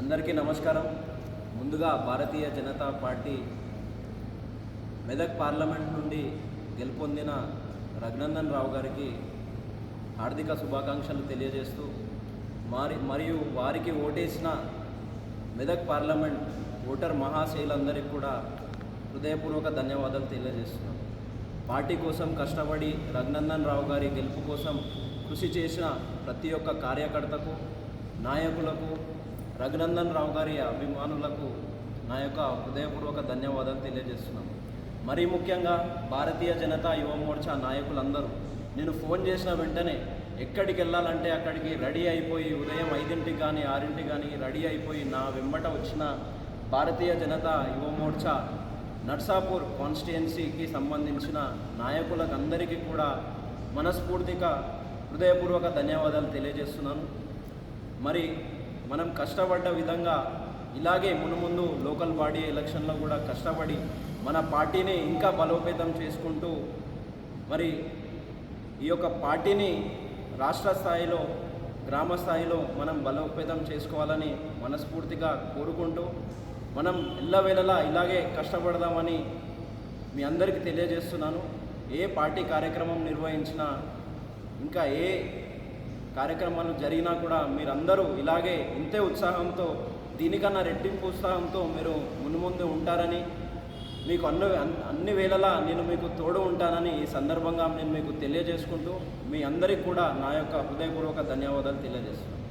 అందరికీ నమస్కారం. ముందుగా భారతీయ జనతా పార్టీ మెదక్ పార్లమెంట్ నుండి గెలుపొందిన రఘునందన్ రావు గారికి హార్దిక శుభాకాంక్షలు తెలియజేస్తూ మరియు వారికి ఓటేసిన మెదక్ పార్లమెంట్ ఓటర్ మహాశైలందరికీ కూడా హృదయపూర్వక ధన్యవాదాలు తెలియజేస్తున్నాం. పార్టీ కోసం కష్టపడి రఘునందన్ రావు గారి గెలుపు కోసం కృషి చేసిన ప్రతి ఒక్క కార్యకర్తకు, నాయకులకు, రఘునందన్ రావు గారి అభిమానులకు నా యొక్క హృదయపూర్వక ధన్యవాదాలు తెలియజేస్తున్నాను. మరీ ముఖ్యంగా భారతీయ జనతా యువ మోర్చా నాయకులందరూ నేను ఫోన్ చేసిన వెంటనే ఎక్కడికి వెళ్ళాలంటే అక్కడికి రెడీ అయిపోయి ఉదయం 5ంటికి కానీ 6ంటికి కానీ రెడీ అయిపోయి నా వెంబట వచ్చిన భారతీయ జనతా యువ మోర్చా నర్సాపూర్ కాన్స్టిట్యుయెన్సీకి సంబంధించిన నాయకులకు అందరికీ కూడా మనస్ఫూర్తిగా హృదయపూర్వక ధన్యవాదాలు తెలియజేస్తున్నాను. మరి మనం కష్టపడ్డ విధంగా ఇలాగే మునుముందు లోకల్ బాడీ ఎలక్షన్లో కూడా కష్టపడి మన పార్టీని ఇంకా బలోపేతం చేసుకుంటూ మరి ఈ యొక్క పార్టీని రాష్ట్ర స్థాయిలో, గ్రామ స్థాయిలో మనం బలోపేతం చేసుకోవాలని మనస్ఫూర్తిగా కోరుకుంటూ మనం ఎల్లవేళలా ఇలాగే కష్టపడదామని మీ అందరికీ తెలియజేస్తున్నాను. ఏ పార్టీ కార్యక్రమం నిర్వహించినా, ఇంకా ఏ కార్యక్రమాలు జరిగినా కూడా మీరందరూ ఇలాగే ఇంతే ఉత్సాహంతో, దీనికన్నా రెట్టింపు ఉత్సాహంతో మీరు మున్ముందు ఉంటారని, మీకు అన్ని వేళలా నేను మీకు తోడు ఉంటానని ఈ సందర్భంగా నేను మీకు తెలియజేసుకుంటూ మీ అందరికీ కూడా నా యొక్క హృదయపూర్వక ధన్యవాదాలు తెలియజేస్తున్నాను.